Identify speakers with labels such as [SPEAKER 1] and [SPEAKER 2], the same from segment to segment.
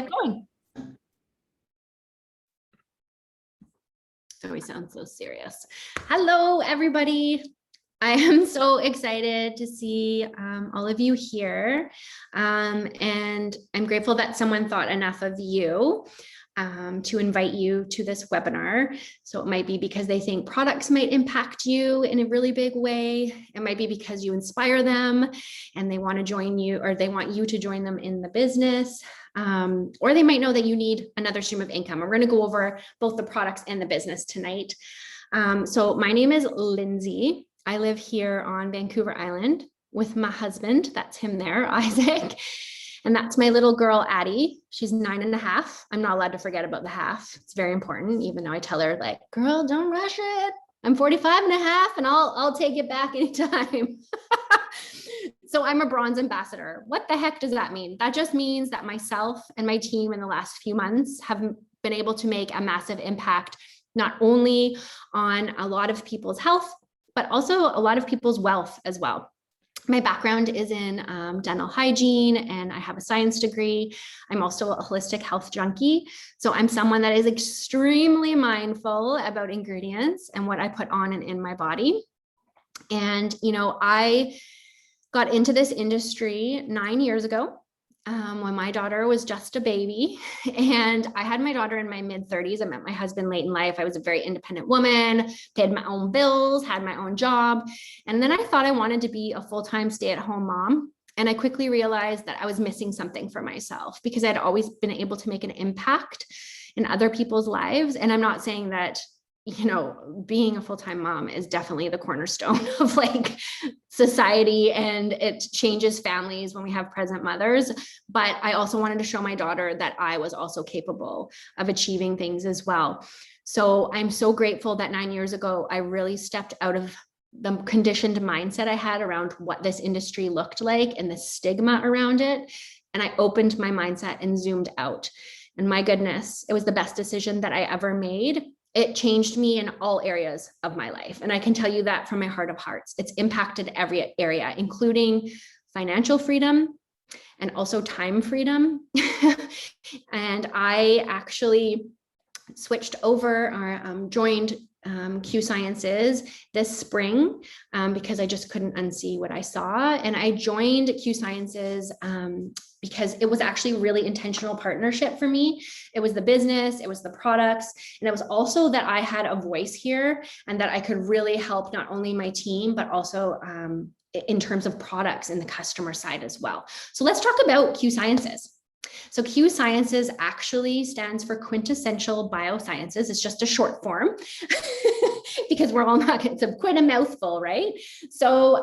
[SPEAKER 1] Going. Always sounds so serious. Hello, everybody. I am so excited to see all of you here. And I'm grateful that someone thought enough of you to invite you to this webinar. So it might be because they think products might impact you in a really big way. It might be because you inspire them and they want to join you, or they want you to join them in the business. Or they might know that you need another stream of income. We're going to go over both the products and the business tonight. So my name is Lindsey. I live here on Vancouver Island with my husband. That's him there, Isaac. And that's my little girl, Addie. She's 9.5. I'm not allowed to forget about the half. It's very important, even though I tell her, like, girl, don't rush it. I'm 45.5 and I'll take it back anytime. So I'm a bronze ambassador. What the heck does that mean? That just means that myself and my team in the last few months have been able to make a massive impact, not only on a lot of people's health, but also a lot of people's wealth as well. My background is in dental hygiene, and I have a science degree. I'm also a holistic health junkie. So I'm someone that is extremely mindful about ingredients and what I put on and in my body. And, you know, I got into this industry 9 years ago when my daughter was just a baby. And I had my daughter in my mid-30s. I met my husband late in life. I was a very independent woman, paid my own bills, had my own job. And then I thought I wanted to be a full-time stay-at-home mom. And I quickly realized that I was missing something for myself because I'd always been able to make an impact in other people's lives. And I'm not saying that, you know, being a full-time mom is definitely the cornerstone of like society, and it changes families when we have present mothers. But I also wanted to show my daughter that I was also capable of achieving things as well. So I'm so grateful that 9 years ago, I really stepped out of the conditioned mindset I had around what this industry looked like and the stigma around it. And I opened my mindset and zoomed out. And my goodness, it was the best decision that I ever made. It changed me in all areas of my life. And I can tell you that from my heart of hearts. It's impacted every area, including financial freedom and also time freedom. And I actually switched over or joined Q Sciences this spring because I just couldn't unsee what I saw. And I joined Q Sciences because it was actually a really intentional partnership for me. It was the business, it was the products, and it was also that I had a voice here and that I could really help not only my team, but also in terms of products and the customer side as well. So let's talk about Q Sciences. So Q Sciences actually stands for Quintessential Biosciences. It's just a short form because we're all not, it's quite a mouthful, right? So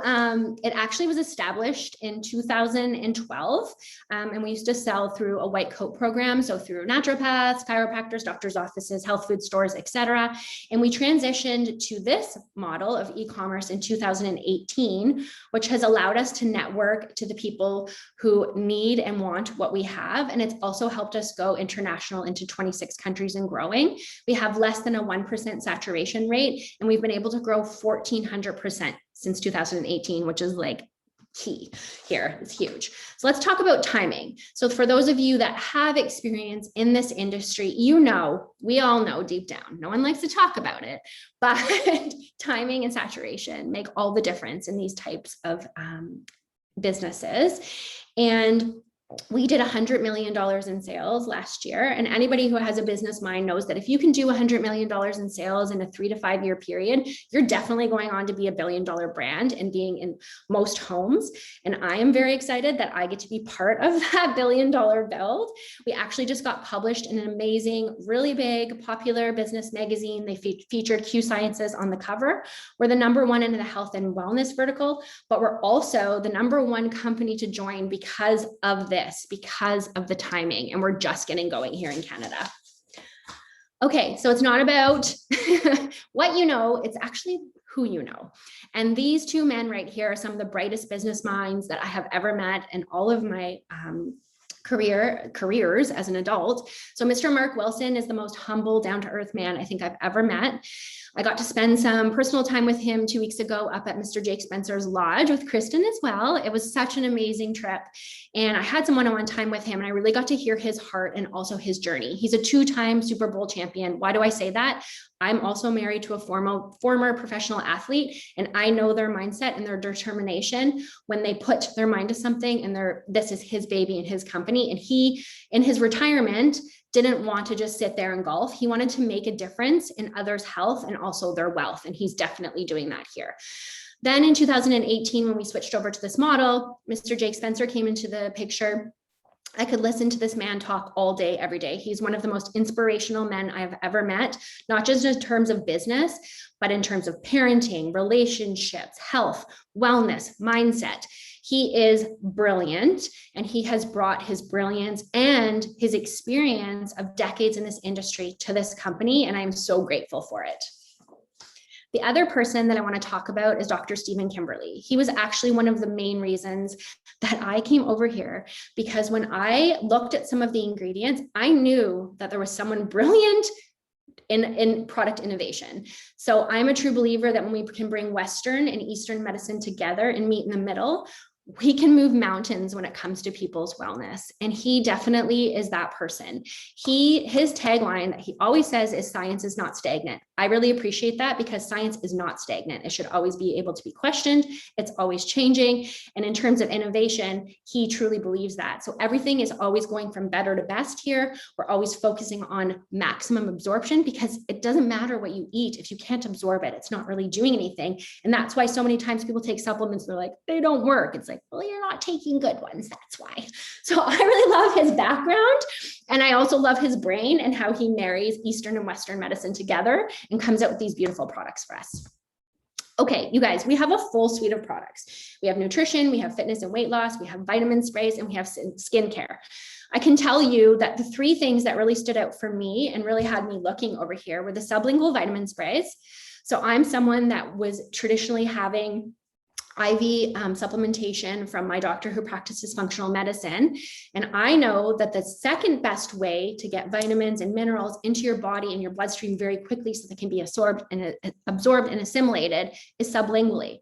[SPEAKER 1] it actually was established in 2012, and we used to sell through a white coat program. So through naturopaths, chiropractors, doctors' offices, health food stores, etc. And we transitioned to this model of e-commerce in 2018, which has allowed us to network to the people who need and want what we have. And it's also helped us go international into 26 countries and growing. We have less than a 1% saturation rate, and we've been able to grow 1,400% since 2018, which is like key here. It's huge. So let's talk about timing. So for those of you that have experience in this industry, you know, we all know deep down, no one likes to talk about it, but timing and saturation make all the difference in these types of businesses. And we did $100 million in sales last year. And anybody who has a business mind knows that if you can do $100 million in sales in a 3 to 5 year period, you're definitely going on to be a $1 billion brand and being in most homes. And I am very excited that I get to be part of that $1 billion build. We actually just got published in an amazing, really big, popular business magazine. They featured Q Sciences on the cover. We're the #1 in the health and wellness vertical, but we're also the #1 company to join because of this. Because of the timing, and we're just getting going here in Canada. Okay, so it's not about what you know, it's actually who you know. And these two men right here are some of the brightest business minds that I have ever met in all of my careers as an adult. So Mr. Mark Wilson is the most humble, down-to-earth man I think I've ever met. I got to spend some personal time with him 2 weeks ago up at Mr. Jake Spencer's lodge with Kristen as well. It was such an amazing trip. And I had some one-on-one time with him, and I really got to hear his heart and also his journey. He's a 2-time Super Bowl champion. Why do I say that? I'm also married to a former professional athlete, and I know their mindset and their determination when they put their mind to something, and this is his baby and his company. And he, in his retirement, didn't want to just sit there and golf. He wanted to make a difference in others' health and also their wealth. And he's definitely doing that here. Then in 2018, when we switched over to this model, Mr. Jake Spencer came into the picture. I could listen to this man talk all day, every day. He's one of the most inspirational men I've ever met, not just in terms of business, but in terms of parenting, relationships, health, wellness, mindset. He is brilliant, and he has brought his brilliance and his experience of decades in this industry to this company, and I'm so grateful for it. The other person that I want to talk about is Dr. Stephen Kimberly. He was actually one of the main reasons that I came over here, because when I looked at some of the ingredients, I knew that there was someone brilliant in product innovation. So I'm a true believer that when we can bring Western and Eastern medicine together and meet in the middle, we can move mountains when it comes to people's wellness. And he definitely is that person. His tagline that he always says is science is not stagnant. I really appreciate that, because science is not stagnant. It should always be able to be questioned. It's always changing. And in terms of innovation, he truly believes that. So everything is always going from better to best here. We're always focusing on maximum absorption, because it doesn't matter what you eat. If you can't absorb it, it's not really doing anything. And that's why so many times people take supplements, they're like, they don't work. It's like, well, you're not taking good ones. That's why. So I really love his background. And I also love his brain and how he marries Eastern and Western medicine together and comes out with these beautiful products for us. Okay, you guys, we have a full suite of products. We have nutrition, we have fitness and weight loss, we have vitamin sprays, and we have skincare. I can tell you that the 3 things that really stood out for me and really had me looking over here were the sublingual vitamin sprays. So I'm someone that was traditionally having IV supplementation from my doctor who practices functional medicine. And I know that the second best way to get vitamins and minerals into your body and your bloodstream very quickly so they can be absorbed and assimilated is sublingually.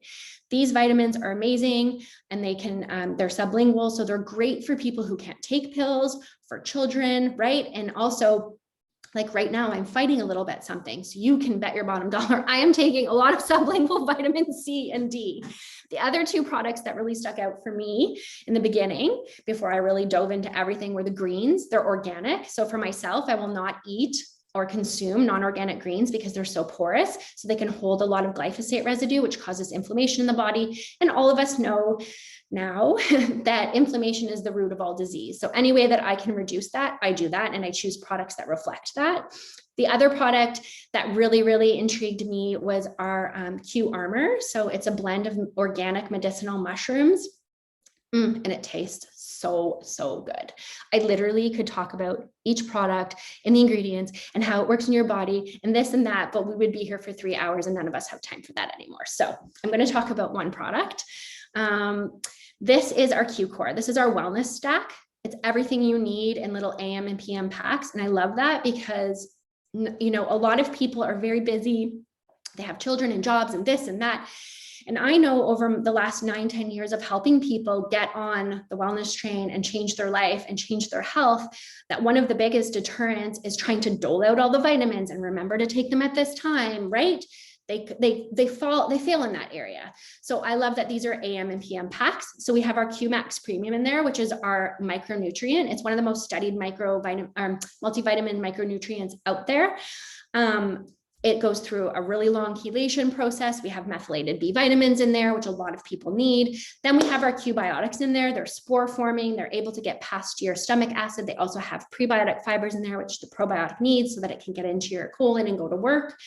[SPEAKER 1] These vitamins are amazing, and they're sublingual. So they're great for people who can't take pills, for children, right? And also, like right now, I'm fighting a little bit something. So you can bet your bottom dollar I am taking a lot of sublingual vitamin C and D. The other 2 products that really stuck out for me in the beginning, before I really dove into everything, were the greens. They're organic. So for myself, I will not eat or consume non-organic greens because they're so porous. So they can hold a lot of glyphosate residue, which causes inflammation in the body. And all of us know now that inflammation is the root of all disease. So any way that I can reduce that, I do that, and I choose products that reflect that. The other product that really, really intrigued me was our Q Armor. So it's a blend of organic medicinal mushrooms, and it tastes so, so good. I literally could talk about each product and the ingredients and how it works in your body and this and that, but we would be here for 3 hours, and none of us have time for that anymore. So I'm going to talk about one product. This is our Q Core. This is our wellness stack. It's everything you need in little AM and PM packs. And I love that because, you know, a lot of people are very busy. They have children and jobs and this and that. And I know over the last 9-10 years of helping people get on the wellness train and change their life and change their health, that one of the biggest deterrents is trying to dole out all the vitamins and remember to take them at this time, right? They fail in that area. So I love that these are AM and PM packs. So we have our Q Max Premium in there, which is our micronutrient. It's one of the most studied multivitamin micronutrients out there. It goes through a really long chelation process. We have methylated B vitamins in there, which a lot of people need. Then we have our Q Biotics in there. They're spore forming. They're able to get past your stomach acid. They also have prebiotic fibers in there, which the probiotic needs so that it can get into your colon and go to work.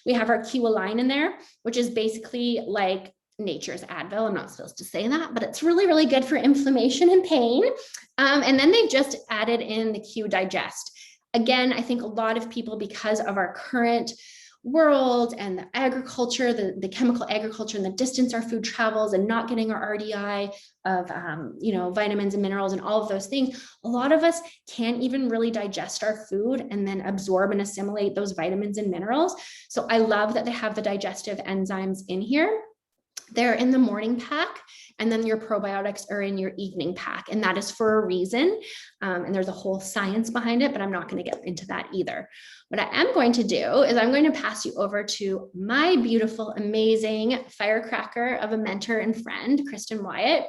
[SPEAKER 1] We have our Q Align in there, which is basically like nature's Advil. I'm not supposed to say that, but it's really, really good for inflammation and pain. And then they've just added in the Q Digest. Again, I think a lot of people, because of our current world and the agriculture, the chemical agriculture and the distance our food travels and not getting our RDI of, vitamins and minerals and all of those things, a lot of us can't even really digest our food and then absorb and assimilate those vitamins and minerals. So I love that they have the digestive enzymes in here. They're in the morning pack, and then your probiotics are in your evening pack. And that is for a reason. And there's a whole science behind it, but I'm not going to get into that either. What I am going to do is I'm going to pass you over to my beautiful, amazing firecracker of a mentor and friend, Kristen Wyatt.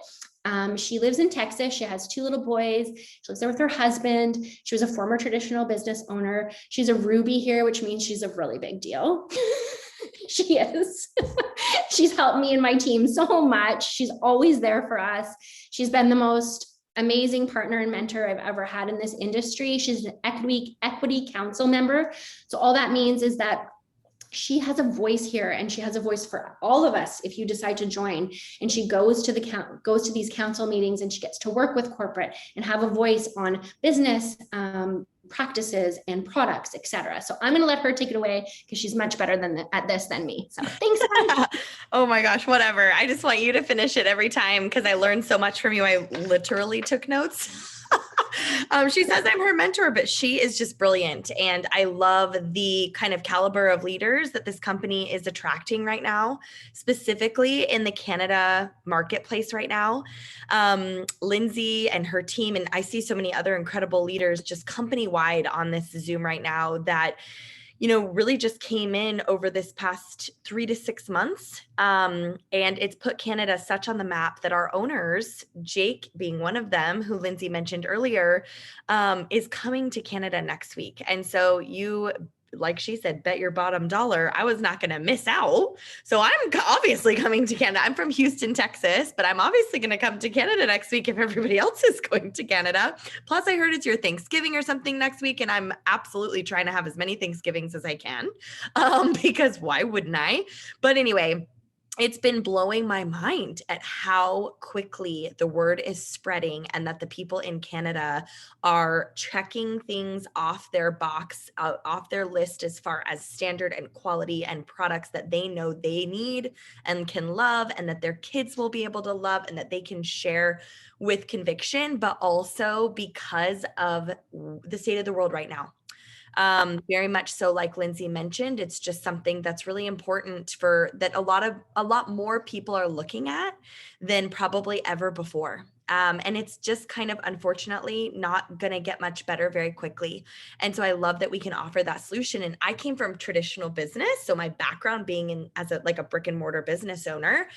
[SPEAKER 1] She lives in Texas. She has 2 little boys. She lives there with her husband. She was a former traditional business owner. She's a Ruby here, which means she's a really big deal. She is. She's helped me and my team so much. She's always there for us. She's been the most amazing partner and mentor I've ever had in this industry. She's an equity council member. So all that means is that she has a voice here, and she has a voice for all of us if you decide to join. And she goes to these council meetings, and she gets to work with corporate and have a voice on business practices and products, etc. So I'm going to let her take it away because she's much better at this than me. So thanks.
[SPEAKER 2] Oh my gosh, whatever. I just want you to finish it every time because I learned so much from you. I literally took notes. She says I'm her mentor, but she is just brilliant. And I love the kind of caliber of leaders that this company is attracting right now, specifically in the Canada marketplace right now. Lindsey and her team, and I see so many other incredible leaders just company-wide on this Zoom right now that really just came in over this past 3 to 6 months. And it's put Canada such on the map that our owners, Jake being one of them, who Lindsey mentioned earlier, is coming to Canada next week. And so you, like she said, bet your bottom dollar I was not going to miss out. So I'm obviously coming to Canada. I'm from Houston, Texas, but I'm obviously going to come to Canada next week if everybody else is going to Canada. Plus, I heard it's your Thanksgiving or something next week, and I'm absolutely trying to have as many Thanksgivings as I can, because why wouldn't I? But anyway, it's been blowing my mind at how quickly the word is spreading, and that the people in Canada are checking things off their box, off their list as far as standard and quality and products that they know they need and can love, and that their kids will be able to love, and that they can share with conviction, but also because of the state of the world right now. Very much so, like Lindsey mentioned, it's just something that's really important for that a lot more people are looking at than probably ever before. And it's just kind of unfortunately not going to get much better very quickly. And so I love that we can offer that solution. And I came from traditional business. So my background being as a brick and mortar business owner,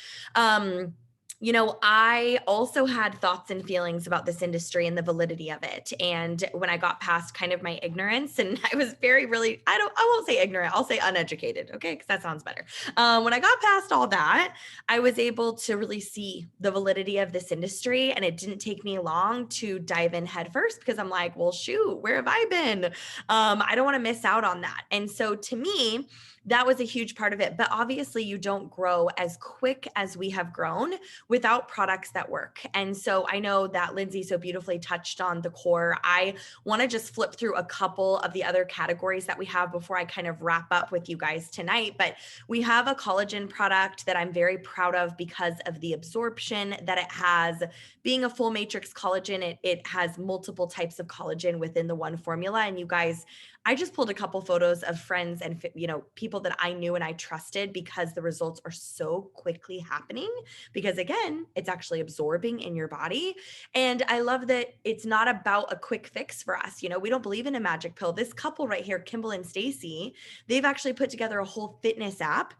[SPEAKER 2] I also had thoughts and feelings about this industry and the validity of it. And when I got past kind of my ignorance, and I was I won't say ignorant, I'll say uneducated. Okay. Because that sounds better. When I got past all that, I was able to really see the validity of this industry. And it didn't take me long to dive in head first, because I'm like, well, shoot, where have I been? I don't want to miss out on that. And so to me, that was a huge part of it. But obviously you don't grow as quick as we have grown without products that work. And so I know that Lindsey so beautifully touched on the core. I want to just flip through a couple of the other categories that we have before I kind of wrap up with you guys tonight. But we have a collagen product that I'm very proud of because of the absorption that it has. Being a full matrix collagen, it has multiple types of collagen within the one formula. And you guys, I just pulled a couple photos of friends and people that I knew and I trusted, because the results are so quickly happening, because again, it's actually absorbing in your body. And I love that it's not about a quick fix for us. We don't believe in a magic pill. This couple right here, Kimball and Stacy, they've actually put together a whole fitness app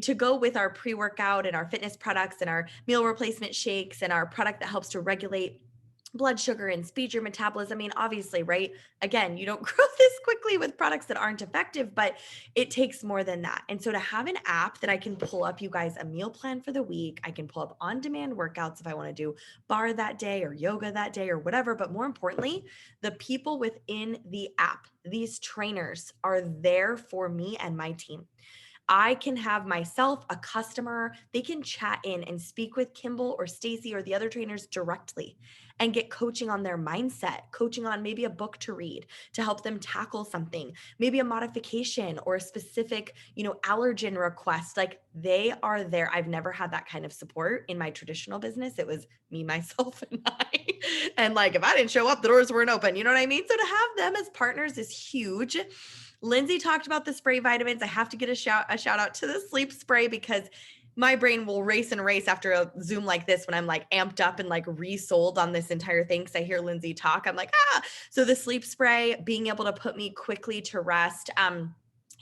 [SPEAKER 2] to go with our pre-workout and our fitness products and our meal replacement shakes and our product that helps to regulate blood sugar and speed your metabolism. I mean, obviously, right? Again, you don't grow this quickly with products that aren't effective, but it takes more than that. And so to have an app that I can pull up, you guys, a meal plan for the week, I can pull up on-demand workouts if I want to do bar that day or yoga that day or whatever. But more importantly, the people within the app, these trainers, are there for me and my team. I can have myself, a customer, they can chat in and speak with Kimball or Stacy or the other trainers directly and get coaching on their mindset, coaching on maybe a book to read to help them tackle something, maybe a modification or a specific, allergen request. Like they are there. I've never had that kind of support in my traditional business. It was me, myself, and I. And like, if I didn't show up, the doors weren't open. You know what I mean? So to have them as partners is huge. Lindsey talked about the spray vitamins. I have to get a shout out to the sleep spray because my brain will race and race after a Zoom like this when I'm like amped up and like resold on this entire thing. Cause I hear Lindsey talk. I'm like, so the sleep spray being able to put me quickly to rest.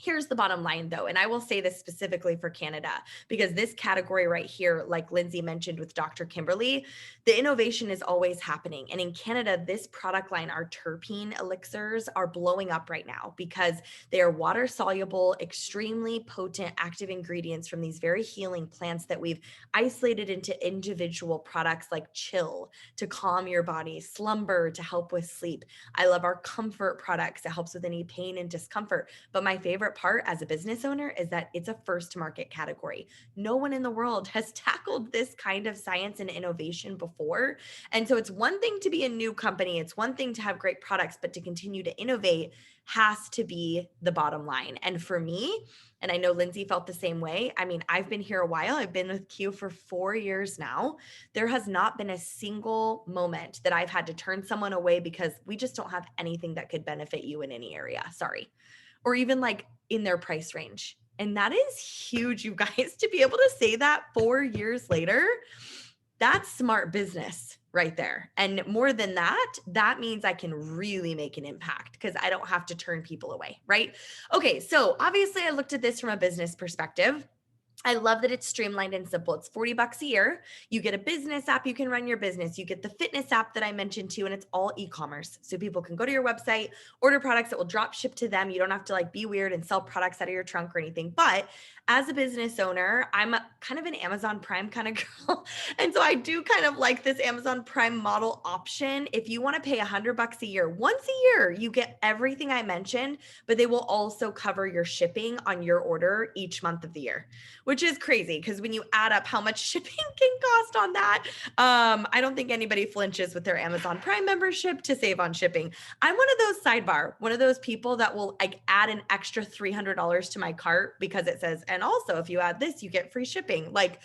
[SPEAKER 2] Here's the bottom line though, and I will say this specifically for Canada, because this category right here, like Lindsey mentioned with Dr. Kimberly, the innovation is always happening. And in Canada, this product line, our terpene elixirs, are blowing up right now because they are water soluble, extremely potent active ingredients from these very healing plants that we've isolated into individual products like chill to calm your body, slumber to help with sleep. I love our comfort products. It helps with any pain and discomfort. But my favorite part as a business owner is that it's a first to market category. No one in the world has tackled this kind of science and innovation before. And so it's one thing to be a new company. It's one thing to have great products, but to continue to innovate has to be the bottom line. And for me, and I know Lindsey felt the same way. I mean, I've been here a while. I've been with Q for 4 years now. There has not been a single moment that I've had to turn someone away because we just don't have anything that could benefit you in any area. Sorry. Or even like in their price range. And that is huge, you guys, to be able to say that 4 years later. That's smart business right there. And more than that, that means I can really make an impact because I don't have to turn people away, right? Okay, so obviously I looked at this from a business perspective. I love that it's streamlined and simple. It's $40 a year. You get a business app, you can run your business. You get the fitness app that I mentioned too, and it's all e-commerce. So people can go to your website, order products that will drop ship to them. You don't have to like be weird and sell products out of your trunk or anything. But as a business owner, I'm kind of an Amazon Prime kind of girl. And so I do kind of like this Amazon Prime model option. If you want to pay $100 a year, once a year, you get everything I mentioned, but they will also cover your shipping on your order each month of the year, which is crazy because when you add up how much shipping can cost on that, I don't think anybody flinches with their Amazon Prime membership to save on shipping. I'm one of those sidebar, one of those people that will like add an extra $300 to my cart because it says, and also if you add this, you get free shipping. Like,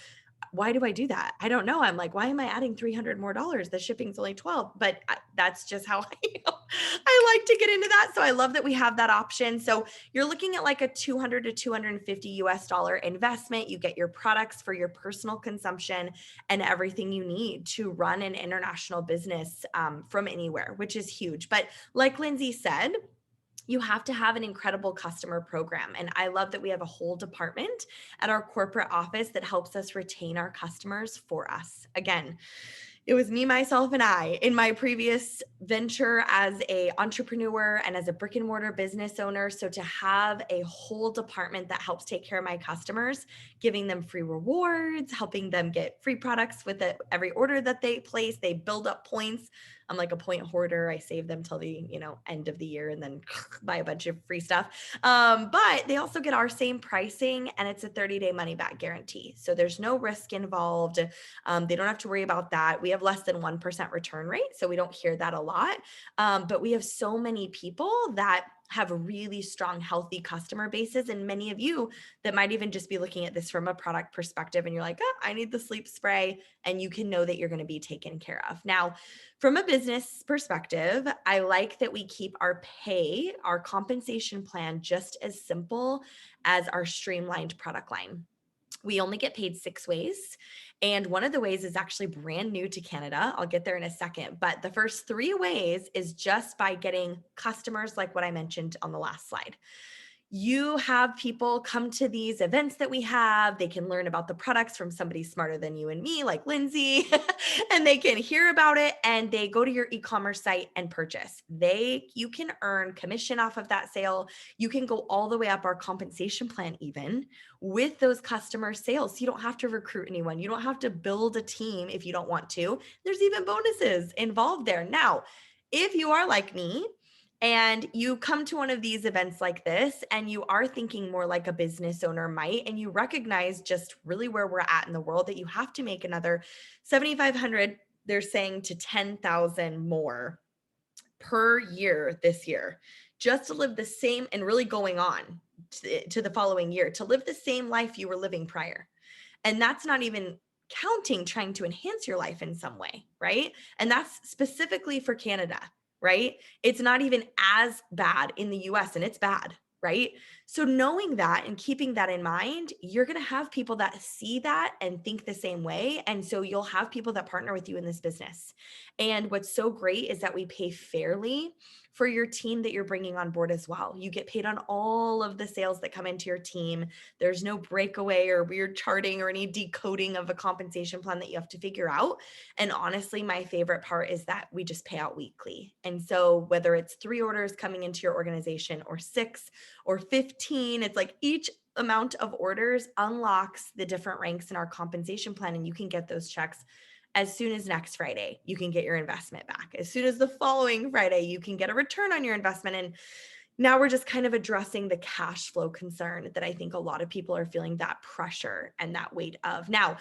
[SPEAKER 2] why do I do that? I don't know. I'm like, why am I adding $300 more? The shipping's only 12, but that's just how I like to get into that. So I love that we have that option. So you're looking at like a 200 to 250 US dollar investment. You get your products for your personal consumption and everything you need to run an international business from anywhere, which is huge. But like Lindsey said, you have to have an incredible customer program. And I love that we have a whole department at our corporate office that helps us retain our customers for us. Again, it was me, myself, and I in my previous venture as an entrepreneur and as a brick and mortar business owner. So to have a whole department that helps take care of my customers, giving them free rewards, helping them get free products with every order that they place, they build up points. I'm like a point hoarder. I save them till the end of the year and then buy a bunch of free stuff. But they also get our same pricing and it's a 30-day money back guarantee. So there's no risk involved. They don't have to worry about that. We have less than 1% return rate, so we don't hear that a lot. But we have so many people that have really strong, healthy customer bases. And many of you that might even just be looking at this from a product perspective and you're like, I need the sleep spray, and you can know that you're going to be taken care of. Now, from a business perspective, I like that we keep our pay, our compensation plan just as simple as our streamlined product line. We only get paid 6 ways. And one of the ways is actually brand new to Canada. I'll get there in a second. But the first 3 ways is just by getting customers like what I mentioned on the last slide. You have people come to these events that we have. They can learn about the products from somebody smarter than you and me, like Lindsey, and they can hear about it and they go to your e-commerce site and purchase. You can earn commission off of that sale. You can go all the way up our compensation plan even with those customer sales. You don't have to recruit anyone. You don't have to build a team if you don't want to. There's even bonuses involved there. Now, if you are like me, And you come to one of these events like this, and you are thinking more like a business owner might, and you recognize just really where we're at in the world, that you have to make another 7,500, they're saying, to 10,000 more per year this year, just to live the same, and really going on to the following year, to live the same life you were living prior. And that's not even counting trying to enhance your life in some way, right? And that's specifically for Canada, right? It's not even as bad in the US, and it's bad, right? So knowing that and keeping that in mind, you're going to have people that see that and think the same way. And so you'll have people that partner with you in this business. And what's so great is that we pay fairly for your team that you're bringing on board as well. You get paid on all of the sales that come into your team. There's no breakaway or weird charting or any decoding of a compensation plan that you have to figure out. And honestly, my favorite part is that we just pay out weekly. And so whether it's 3 orders coming into your organization, or 6 or 15, it's like each amount of orders unlocks the different ranks in our compensation plan, and you can get those checks as soon as next Friday. You can get your investment back. As soon as the following Friday, you can get a return on your investment. And now we're just kind of addressing the cash flow concern that I think a lot of people are feeling that pressure and that weight of. Now,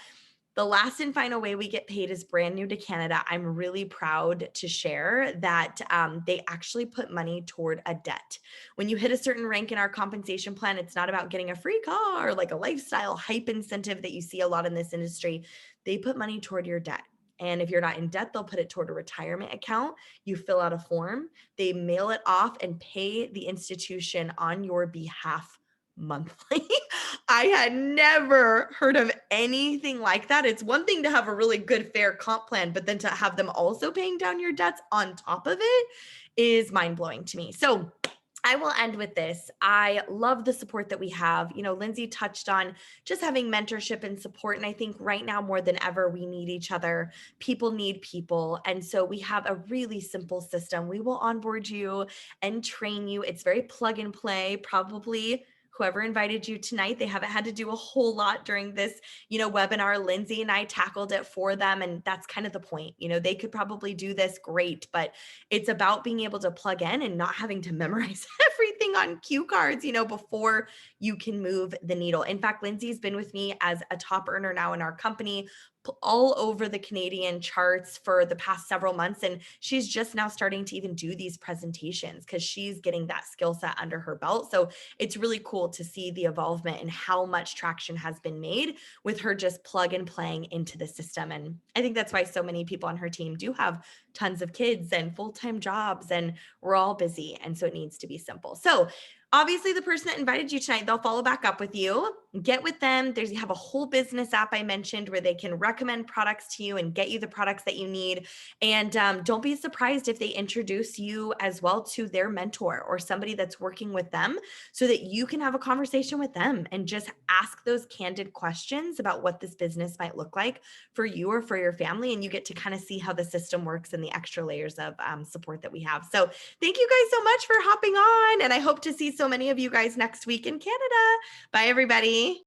[SPEAKER 2] the last and final way we get paid is brand new to Canada. I'm really proud to share that they actually put money toward a debt. When you hit a certain rank in our compensation plan, it's not about getting a free car or like a lifestyle hype incentive that you see a lot in this industry. They put money toward your debt. And if you're not in debt, they'll put it toward a retirement account. You fill out a form, they mail it off and pay the institution on your behalf monthly. I had never heard of anything like that. It's one thing to have a really good, fair comp plan, but then to have them also paying down your debts on top of it is mind blowing to me. So I will end with this. I love the support that we have. You know, Lindsey touched on just having mentorship and support. And I think right now more than ever, we need each other. People need people. And so we have a really simple system. We will onboard you and train you. It's very plug and play. Probably whoever invited you tonight, they haven't had to do a whole lot during this, webinar. Lindsey and I tackled it for them. And that's kind of the point. They could probably do this great, but it's about being able to plug in and not having to memorize everything on cue cards, before you can move the needle. In fact, Lindsey's been with me as a top earner now in our company, all over the Canadian charts for the past several months. And she's just now starting to even do these presentations because she's getting that skill set under her belt. So it's really cool to see the evolvement and how much traction has been made with her just plug and playing into the system. And I think that's why so many people on her team do have tons of kids and full-time jobs, and we're all busy. And so it needs to be simple. So obviously the person that invited you tonight, they'll follow back up with you, get with them. You have a whole business app I mentioned where they can recommend products to you and get you the products that you need. And don't be surprised if they introduce you as well to their mentor or somebody that's working with them, so that you can have a conversation with them and just ask those candid questions about what this business might look like for you or for your family. And you get to kind of see how the system works and the extra layers of support that we have. So thank you guys so much for hopping on. And I hope to see so many of you guys next week in Canada. Bye, everybody.